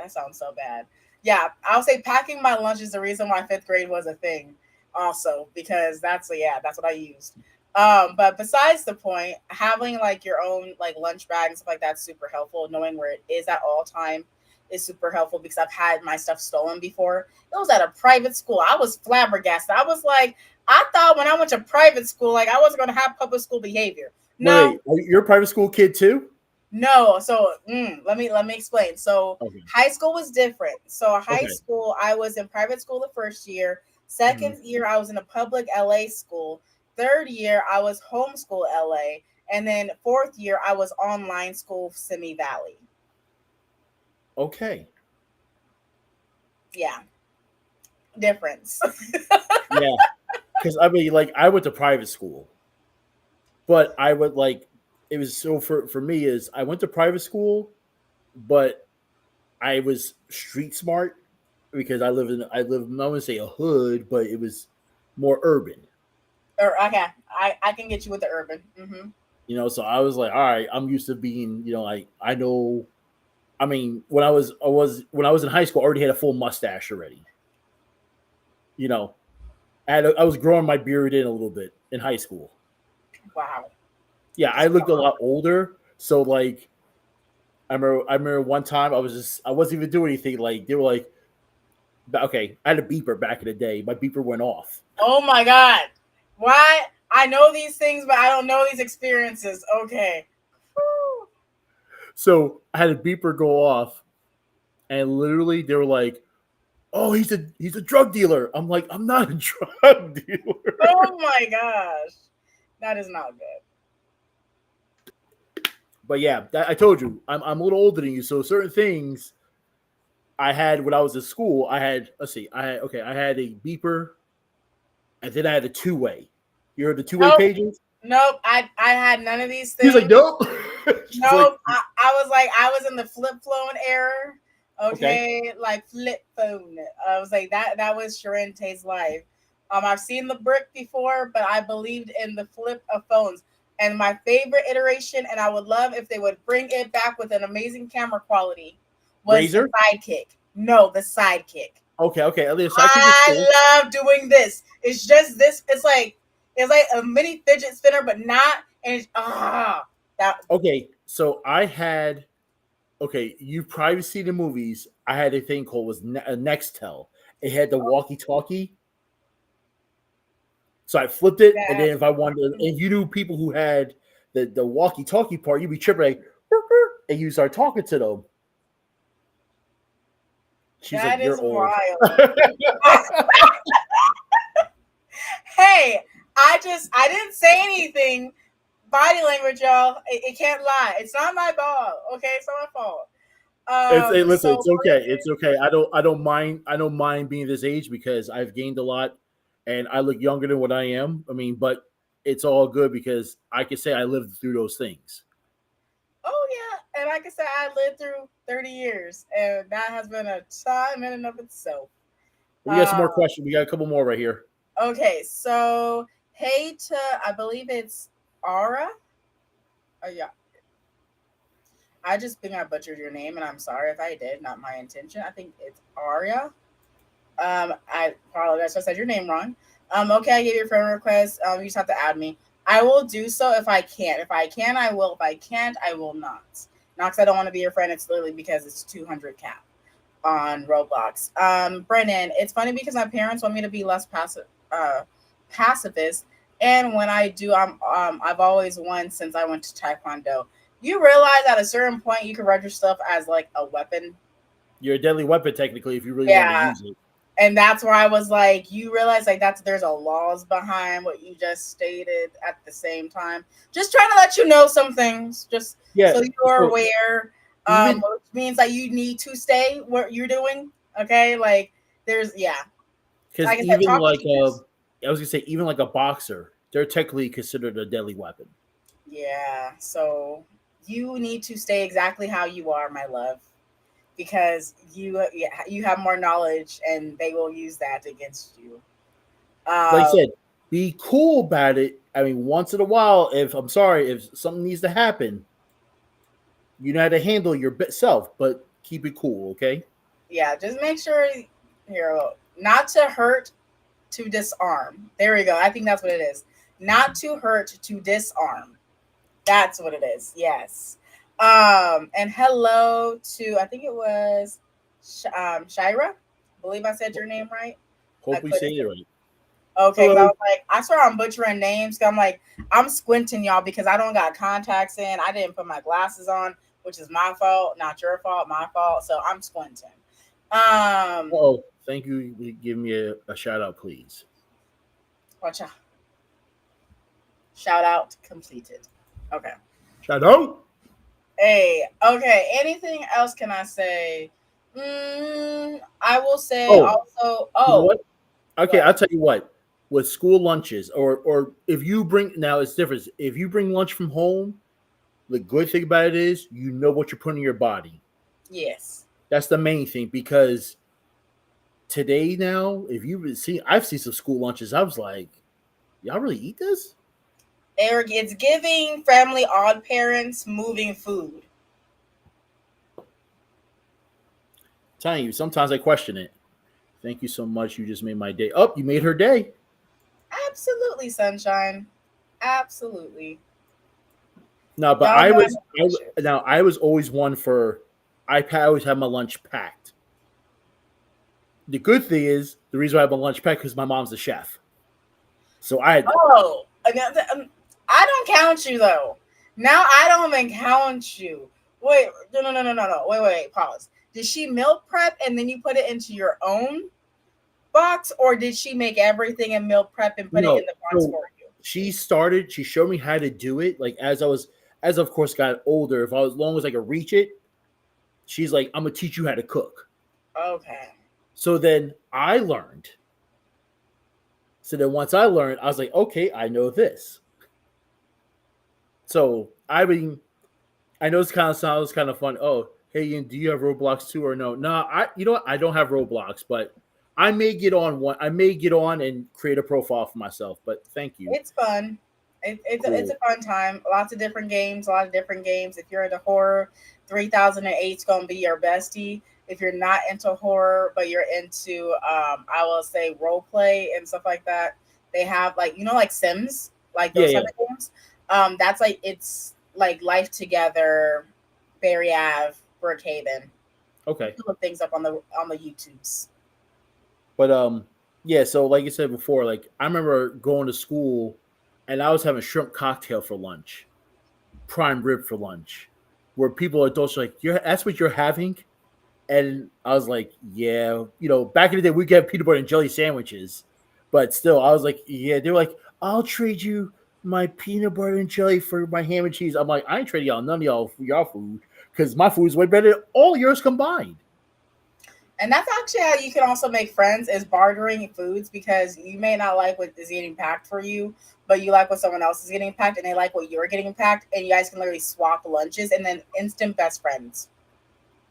that sounds so bad. Yeah, I'll say packing my lunch is the reason why fifth grade was a thing, also because that's what I used. But besides the point, having like your own like lunch bag and stuff like that's super helpful. Knowing where it is at all time is super helpful because I've had my stuff stolen before. It was at a private school. I was flabbergasted. I was like, I thought when I went to private school, like I wasn't going to have public school behavior. No, Wait, you're a private school kid too? no. So let me explain. So Okay. high school was different. So high Okay. school, I was in private school the first year. Mhm. Second year, I was in a public LA school. Third year, I was homeschool LA, and then fourth year, I was online school Simi Valley. Okay. Yeah, difference. Yeah. Because I mean, like, I went to private school, but I would like it was so for me is I went to private school, but I was street smart because I live I wouldn't say a hood, but it was more urban. Or okay, I can get you with the urban. So I was like, all right, I'm used to being, like I know. I mean, when I was in high school, I already had a full mustache already. You know, I was growing my beard in a little bit in high school. Wow. Yeah, I looked a lot older. So like, I remember one time I wasn't even doing anything. Like they were like, okay, I had a beeper back in the day. My beeper went off. Oh my God. Why? I know these things, but I don't know these experiences. Okay. Whew. So I had a beeper go off, and literally they were like, "Oh, he's a drug dealer." I'm like, "I'm not a drug dealer." Oh my gosh. That is not good. But yeah, I told you, I'm a little older than you, so certain things I had when I was in school. I had I had a beeper, and then I had a two way. You heard the two way Nope. pages? Nope. I had none of these He's like, things. nope. She's like, Nope. I was like, I was in the flip phone era. okay, Okay. Like flip phone. I was like, that was Charente's life. I've seen the brick before, but I believed in the flip of phones. And my favorite iteration, and I would love if they would bring it back with an amazing camera quality, was the razor. sidekick. No, the sidekick. Okay. At least sidekick was cool. I love doing this. It's just this. It's like a mini fidget spinner, but not. And that. Okay, so I had you've probably seen the movies. I had a thing called a Nextel. It had the walkie talkie. So I flipped it, and That then if I wanted, and you knew people who had the walkie talkie part, you'd be tripping like, and you start talking to them. She's like, that is "You're old." wild. Hey, I didn't say anything. Body language, y'all. It can't lie. It's not my fault. Okay, it's not my fault. Hey, listen, So it's okay. It's okay. I don't mind. I don't mind being this age because I've gained a lot, and I look younger than what I am. I mean, but it's all good because I can say I lived through those things. oh yeah, and like I said, I lived through 30 years, and that has been a time in and of itself. But we got some Uh, more questions. We got a couple more right here. okay, so hey to I believe it's Ara. Oh yeah, I just think I butchered your name, and I'm sorry if I did. Not my intention. I think it's Aria. I apologize if I said your name wrong. Okay, I gave you a friend request. You just have to add me. I will do so if I can. If I can, I will. If I can't, I will not. Not because I don't want to be your friend. It's literally because it's 200 cap on Roblox. Brennan, it's funny because my parents want me to be less pacifist, and when I do, I've always won since I went to Taekwondo. You realize at a certain point you can register stuff as like a weapon. You're a deadly weapon technically if you really want to Yeah, use it. and that's where I was like, you realize like there's a laws behind what you just stated at the same time. Just trying to let you know some things, just Yeah. so you're So aware. even Which means that you need to stay what you're doing. Okay, like there's because like I said, talk with teachers. I was gonna say even like a boxer, they're technically considered a deadly weapon. Yeah, so you need to stay exactly how you are, my love, because you have more knowledge, and they will use that against you. Like I Um, said, be cool about it. I mean, once in a while, if something needs to happen, you know how to handle your self, but keep it cool, okay? yeah, just make sure here not to hurt, to disarm. There we go. I think that's what it is. Not to hurt, to disarm. That's what it is. Yes. And hello to I think it was Shira. I believe I said your name right. I Hopefully, say couldn't. it right. Okay, because I Hello. was like, I swear I'm butchering names. 'Cause I'm like, I'm squinting y'all because I don't got contacts in. I didn't put my glasses on, which is my fault, not your fault, my fault. So I'm squinting. Um, Oh, thank you. Give me a shout out, please. watch out. Shout out completed. Okay. Shout out. Hey, okay. Anything else can I say? I will say Oh, also. you know Oh, what? Okay, what? I'll tell you what. With school lunches, or if you bring now, it's different. If you bring lunch from home, the good thing about it is you know what you're putting in your body. Yes. That's the main thing because today now, if you see, I've seen some school lunches. I was like, y'all really eat this? Eric, it's giving family odd parents moving food. I'm telling you, sometimes I question it. Thank you so much. You just made my day. Oh, you made her day. Absolutely, sunshine. Absolutely. No, but Y'all I know I was have I, issues. now I was always one for I always have my lunch packed. The good thing is the reason why I have my lunch packed because my mom's a chef. So I had Oh, I don't count you though. Now I don't even count you. Wait, no. Wait. Pause. Did she meal prep and then you put it into your own box, or did she make everything in meal prep and put it in no. the box So for you? she started. She showed me how to do it. Like as of course got older. If I was as long as I could reach it, she's like, I'm gonna teach you how to cook. Okay. So then I learned. So then once I learned, I was like, okay, I know this. So I mean, I know this kind of sounds kind of fun. Oh, hey, Ian, do you have Roblox too or no? No, you know what? I don't have Roblox, but I may get on one. I may get on and create a profile for myself. But thank you. It's fun. It's a Cool. fun time. Lots of different games. A lot of different games. If you're into horror, 3008 is gonna be your bestie. If you're not into horror, but you're into, I will say role play and stuff like that, they have like like Sims, like Yeah, those type yeah. of games. That's like it's like Life Together, Barry Ave, Brookhaven. You Okay. can look things up on the YouTubes. But yeah. So like you said before, like I remember going to school, and I was having shrimp cocktail for lunch, prime rib for lunch, where people are also like, "You're that's what you're having." And I was like, yeah, back in the day, we get peanut butter and jelly sandwiches. But still, I was like, yeah, they're like, I'll trade you my peanut butter and jelly for my ham and cheese. I'm like, I ain't trading y'all none of y'all for y'all food because my food is way better than all yours combined. And that's actually how you can also make friends is bartering foods, because you may not like what is getting packed for you, but you like what someone else is getting packed and they like what you're getting packed, and you guys can literally swap lunches and then instant best friends.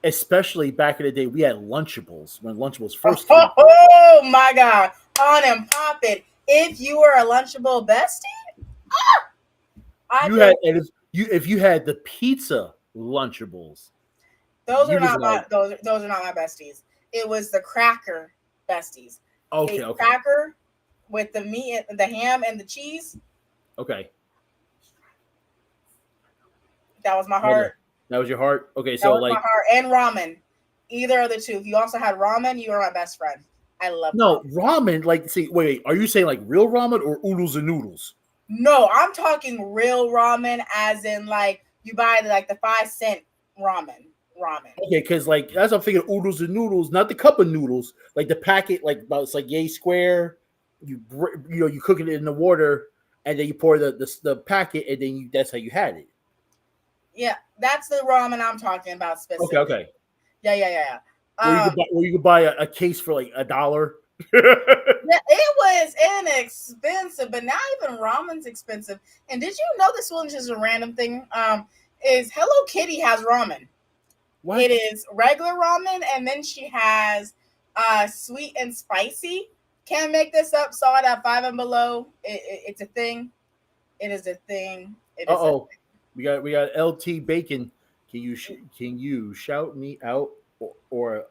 Especially back in the day, we had Lunchables when Lunchables first came out. Oh my god. On and pop it. If you were a Lunchable bestie, I You feel had and if you had the pizza Lunchables, those are you was not my like, those are not my besties. It was the cracker besties. okay, A okay, cracker with the meat, the ham and the cheese. okay. That was my Okay. heart. That was your heart. Okay, That so was my like heart. And ramen. Either of the two. If you also had ramen, you were my best friend. I loved no, ramen. ramen. Like, see, wait. Are you saying like real ramen or oodles and noodles? No, I'm talking real ramen, as in like you buy like the 5 cent ramen. Ramen. Okay, because like that's what I'm thinking oodles and noodles, not the cup of noodles, like the packet, like about it's like yay square. You cook it in the water, and then you pour the packet, and then that's how you had it. Yeah, that's the ramen I'm talking about Okay, specifically. okay. Yeah. Where you could buy a case for like $1. Yeah, it was inexpensive, but now even ramen's expensive. And did you know this one is just a random thing? Is Hello Kitty has ramen. It What? is regular ramen, and then she has sweet and spicy. Can't make this up. Saw it at Five and Below. It's a thing. It is a thing. It Uh is a oh, we got LT Bacon. Can you shout me out or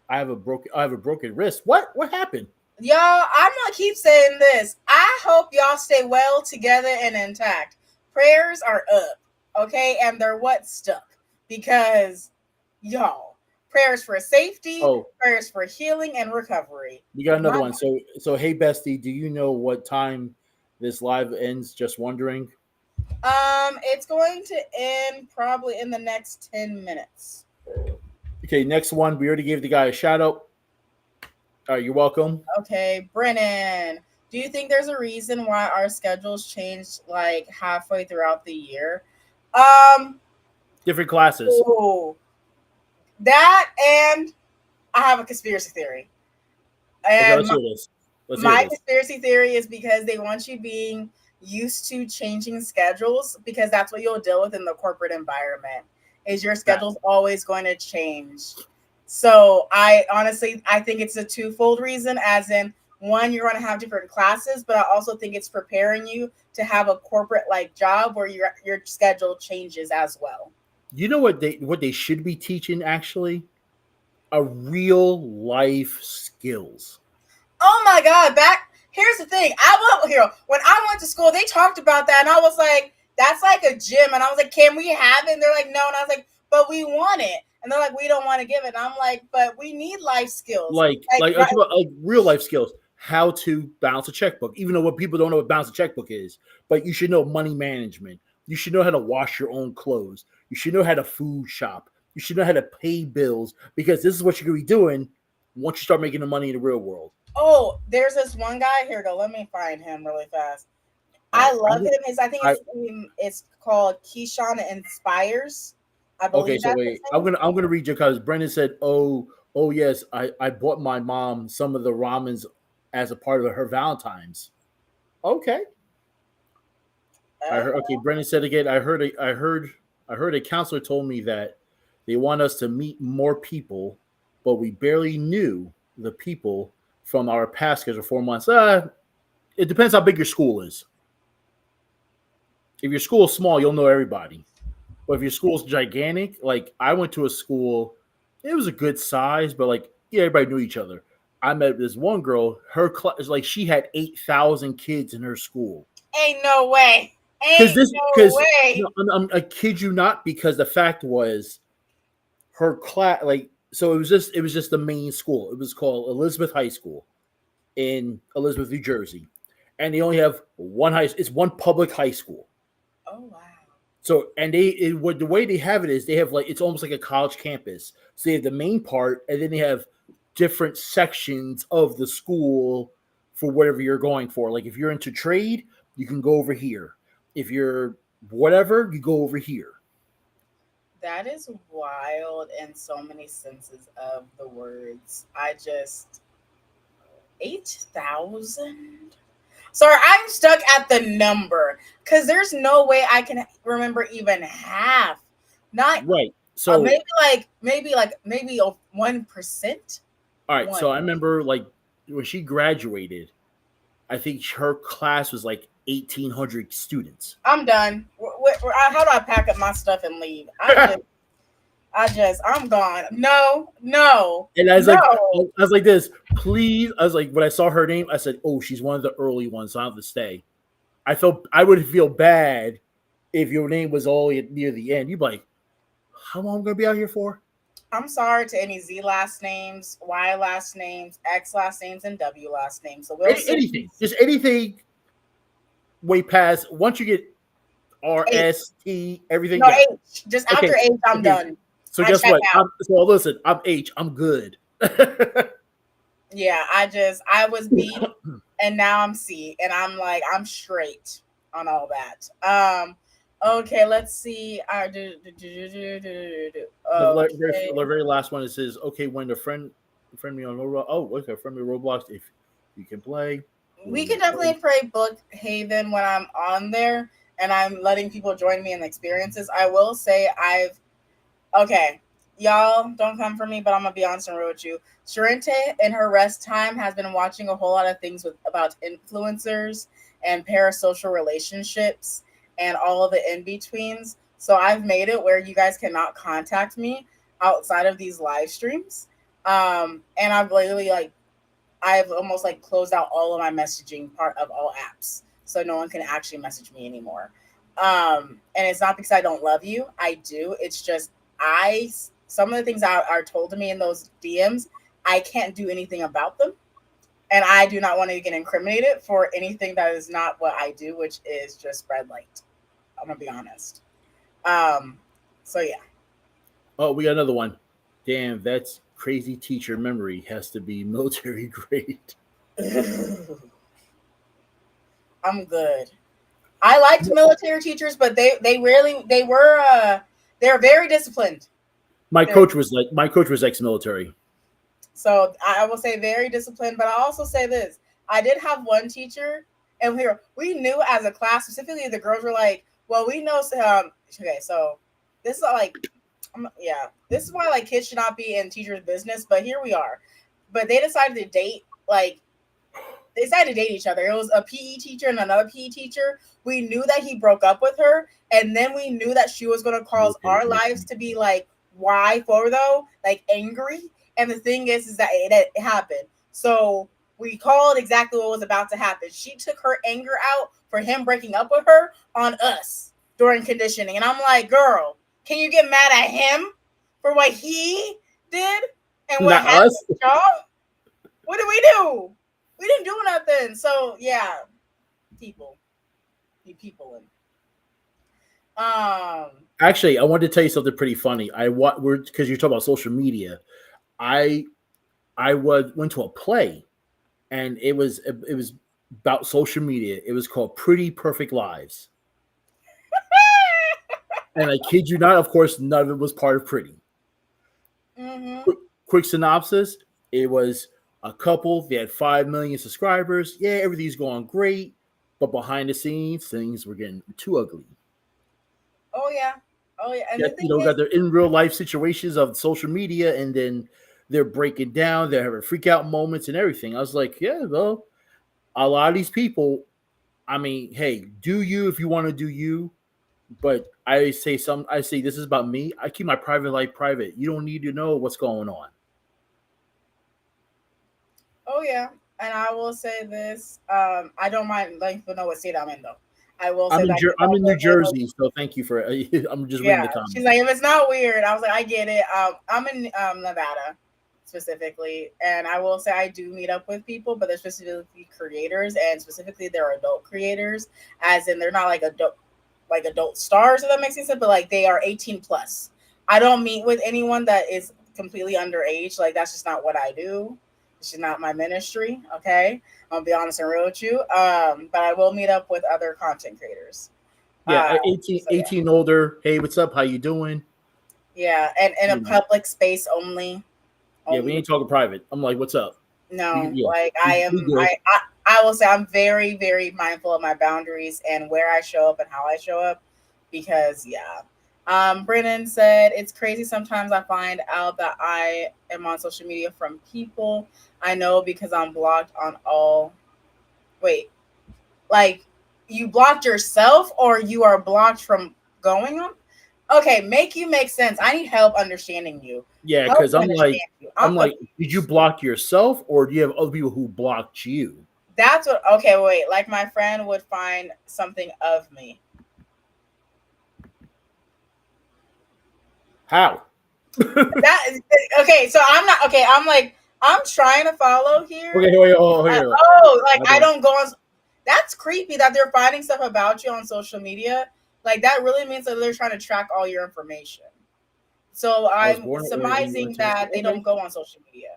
I have a broken wrist. What happened? y'all. I'm gonna keep saying this. I hope y'all stay well together and intact. Prayers are up, okay, and they're what stuck, because y'all Prayers for safety, Oh, prayers for healing and recovery. we got another My, one. So hey, Bestie, do you know what time this live ends? Just wondering. it's going to end probably in the next 10 minutes. Okay, next one. We already gave the guy a shout out. All right, you're welcome. Okay, Brennan, do you think there's a reason why our schedules changed like halfway throughout the year? Um, Different classes. oh, that and I have a conspiracy theory. Okay, And let's hear this. Let's hear my this. conspiracy theory is because they want you being used to changing schedules because that's what you'll deal with in the corporate environment. Is your Fact. schedule's always going to change. So I honestly I think it's a twofold reason, as in one, you're going to have different classes, but I also think it's preparing you to have a corporate like job where your schedule changes as well. You know what they should be teaching actually? A real life skills. Oh my god, back here's the thing. I went here when I went to school, they talked about that and I was like, that's like a gym. And I was like, can we have it? And they're like, no. And I was like, but we want it. And they're like, we don't want to give it. And I'm like, but we need life skills. Like Like right, like real life skills. How to balance a checkbook, even though what people don't know what balance a checkbook is, but you should know money management. You should know how to wash your own clothes. You should know how to food shop. You should know how to pay bills because this is what you're gonna be doing once you start making the money in the real world. oh, there's this one guy. Here we go. Let me find him really fast. All I right, love him. His I think I it's called Keyshawn Inspires. I okay. believe So that's his wait, name. I'm gonna read you because Brendan said, oh yes, I bought my mom some of the ramens as a part of her Valentine's. Okay, I Uh, heard. Okay, Brendan said again. I heard a counselor told me that they want us to meet more people, but we barely knew the people from our past schedule 4 months. It depends how big your school is. If your school is small, you'll know everybody. But if your school's gigantic, like I went to a school, it was a good size, but like yeah, everybody knew each other. I met this one girl. Her class, like she had 8,000 kids in her school. ain't no way. Because Ain't this, no because way. no, I kid you not. Because the fact was, her class, like, so it was just the main school. It was called Elizabeth High School in Elizabeth, New Jersey, and they only have one high. It's one public high school. Oh wow. So, and what the way they have it is they have like it's almost like a college campus. So they have the main part, and then they have different sections of the school for whatever you're going for. Like if you're into trade, you can go over here. If you're whatever, you go over here. That is wild in so many senses of the words. I just 8,000. Sorry, I'm stuck at the number because there's no way I can remember even half. Not Right. So, maybe a 1%. all right. One. So I remember like when she graduated, I think her class was like 1,800 students. I'm done. How do I pack up my stuff and leave? I'm gone. No, no, And no. I was like this, please. I was like, when I saw her name, I said, oh, she's one of the early ones. So I have to stay. I would feel bad if your name was all near the end. You'd be like, how long am I going to be out here for? I'm sorry to any Z last names, Y last names, X last names, and W last names. So we'll see. Anything. Just anything way past. Once you get R, H. S, T, everything. No, Yeah. H. Just after Okay. H, I'm Okay. done. So I guess check what? out. So listen, I'm H. I'm good. Yeah, I was B and now I'm C. And I'm like, I'm straight on all that. Okay, let's see. The Okay. very last one it says, okay, when the friend me on Roblox. Oh, okay, friend me on Roblox if you can play. We can definitely play Book Haven when I'm on there and I'm letting people join me in the experiences. I will say okay, y'all don't come for me, but I'm gonna be honest and real with you. Charente in her rest time has been watching a whole lot of things about influencers and parasocial relationships and all of the in-betweens. So I've made it where you guys cannot contact me outside of these live streams. And I've literally I've almost like closed out all of my messaging part of all apps. So no one can actually message me anymore. And it's not because I don't love you. I do. It's just I some of the things that are told to me in those DMs, I can't do anything about them. And I do not want to get incriminated for anything that is not what I do, which is just spread light. I'm gonna be honest. Um, so yeah. Oh, we got another one. Damn, that's crazy. Teacher memory has to be military grade. I'm good. I liked military teachers, but they're very disciplined. They're My coach was ex-military. So I will say very disciplined, but I also say this. I did have one teacher, and we knew as a class, specifically the girls were like, well, we know, okay, so this is like, yeah, this is why like kids should not be in teachers' business, but here we are. But they decided to date, like, they decided to date each other. It was a PE teacher and another PE teacher. We knew that he broke up with her, and then we knew that she was going to cause our lives to be like, why for though? Like angry. And the thing is that it happened. So we called exactly what was about to happen. She took her anger out for him breaking up with her on us during conditioning. And I'm like, girl, can you get mad at him for what he did and what Not happened us. with y'all? What did we do? We didn't do nothing. So yeah, people, be people in. Actually, I wanted to tell you something pretty funny. We're because you're talking about social media. I went to a play, and it was about social media. It was called Pretty Perfect Lives, and I kid you not. Of course, none of it was part of Pretty. Mm-hmm. Quick synopsis: it was a couple. They had 5 million subscribers. Yeah, everything's going great, but behind the scenes, things were getting too ugly. Oh yeah. Oh yeah. And Yeah, the thing is, got their in real life situations of social media, and then they're breaking down. They're having freak out moments and everything. I was like, yeah, well, a lot of these people. I mean, hey, do you if you want to do you. But I say this is about me. I keep my private life private. You don't need to know what's going on. oh yeah. And I will say this. I don't mind letting people know what state I'm in though. I will say that because I'm in New it was, Jersey, so thank you for. I'm just reading yeah. the She's comments. like, if it's not weird, I was like, I get it. I'm in Nevada specifically, and I will say I do meet up with people, but they're specifically creators, and specifically they're adult creators, as in they're not like adult stars, if that makes any sense, but like they are 18 plus. I don't meet with anyone that is completely underage. Like that's just not what I do. It's just not my ministry. Okay. I'll be honest and real with you. But I will meet up with other content creators. Yeah, So yeah. 18 older. Hey, what's up? How you doing? Yeah. And in a You know, public space only. yeah, we Only. ain't talking private. I'm like, what's up? No, Yeah, like we good. I will say I'm very, very mindful of my boundaries and where I show up and how I show up because yeah. Brennan said it's crazy sometimes I find out that I am on social media from people I know because I'm blocked on all wait, like you blocked yourself or you are blocked from going on? Okay, make sense. I need help understanding you. Yeah, Help because me understand you. I'm I'm like, did you confused. block yourself or do you have other people who blocked you? That's what. Okay, wait. Like my friend would find something of me. How? That is okay. So I'm not okay. I'm like I'm trying to follow here. Okay, wait, oh, here. Oh, like I I don't. don't go on. That's creepy that they're finding stuff about you on social media. Like that really means that they're trying to track all your information. So I was I'm born in surmising Tennessee. that they don't Okay, go on social media.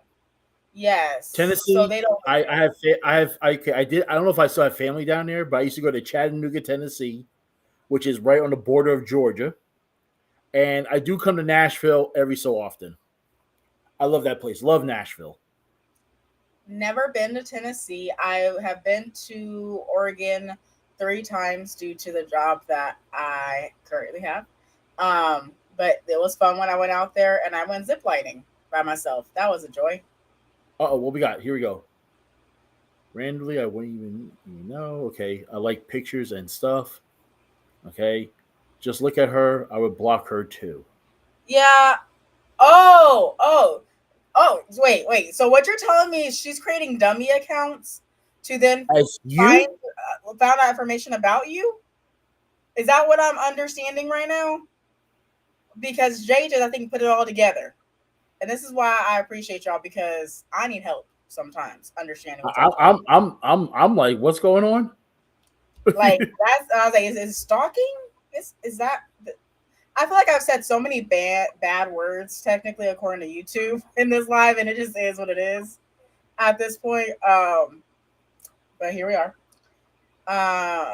Yes. So Tennessee. they don't. I did. I don't know if I still have family down there, but I used to go to Chattanooga, Tennessee, which is right on the border of Georgia, and I do come to Nashville every so often. I love that place. Love Nashville. Never been to Tennessee. I have been to Oregon 3 times due to the job that I currently have. But it was fun when I went out there and I went ziplining by myself. That was a joy. Oh, what we got? Here we go. Randomly, I wouldn't even know. Okay, I like pictures and stuff. Okay, just look at her. I would block her too. Yeah. Oh. Wait. So what you're telling me is she's creating dummy accounts to then As find you? found out information about you? Is that what I'm understanding right now? because JJ, I think, put it all together. And this is why I appreciate y'all, because I need help sometimes understanding what y'all talking about. I'm like, what's going on? Like that's I was like, is stalking? Is that? I feel like I've said so many bad words technically according to YouTube in this live, and it just is what it is at this point. But here we are. Uh,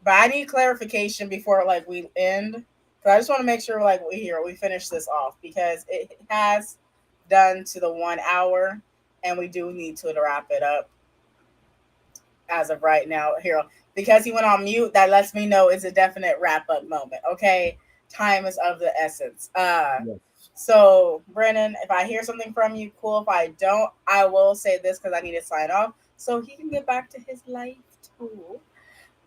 but I need clarification before like we end. Cause I just want to make sure like we finish this off, because it has done to the 1 hour, and we do need to wrap it up as of right now. Here, because he went on mute, that lets me know it's a definite wrap up moment. Okay, time is of the essence. Yes. So Brennan, if I hear something from you, cool. If I don't, I will say this because I need to sign off so he can get back to his life too.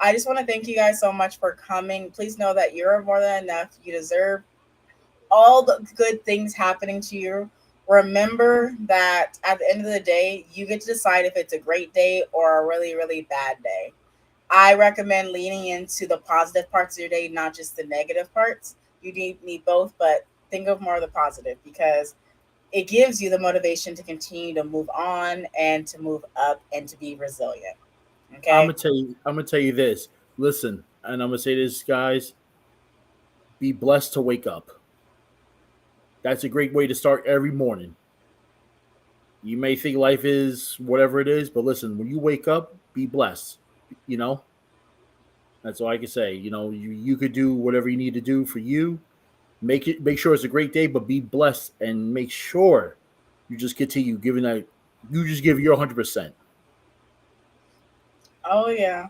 I just want to thank you guys so much for coming. Please know that you're more than enough. You deserve all the good things happening to you. Remember that at the end of the day, you get to decide if it's a great day or a really, really bad day. I recommend leaning into the positive parts of your day, not just the negative parts. You need both, but think of more of the positive, because it gives you the motivation to continue to move on and to move up and to be resilient. I'm Okay. gonna tell you. I'm gonna tell you this. Listen, and I'm gonna say this, guys. Be blessed to wake up. That's a great way to start every morning. You may think life is whatever it is, but listen, when you wake up, be blessed. You know, that's all I can say. You could do whatever you need to do for you. Make sure it's a great day, but be blessed and make sure you just continue giving that. You just give your 100%. Oh yeah.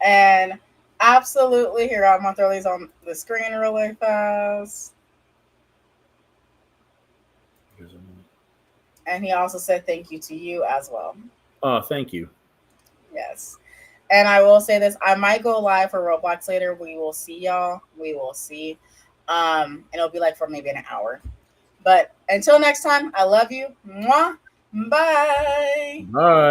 And absolutely, here I'm gonna throw these on the screen really fast. And he also said thank you to you as well. Thank you. Yes. And I will say this, I might go live for Roblox later. We will see y'all. We will see. And it'll be like for maybe an hour. But until next time, I love you. Mwah. Bye. Bye.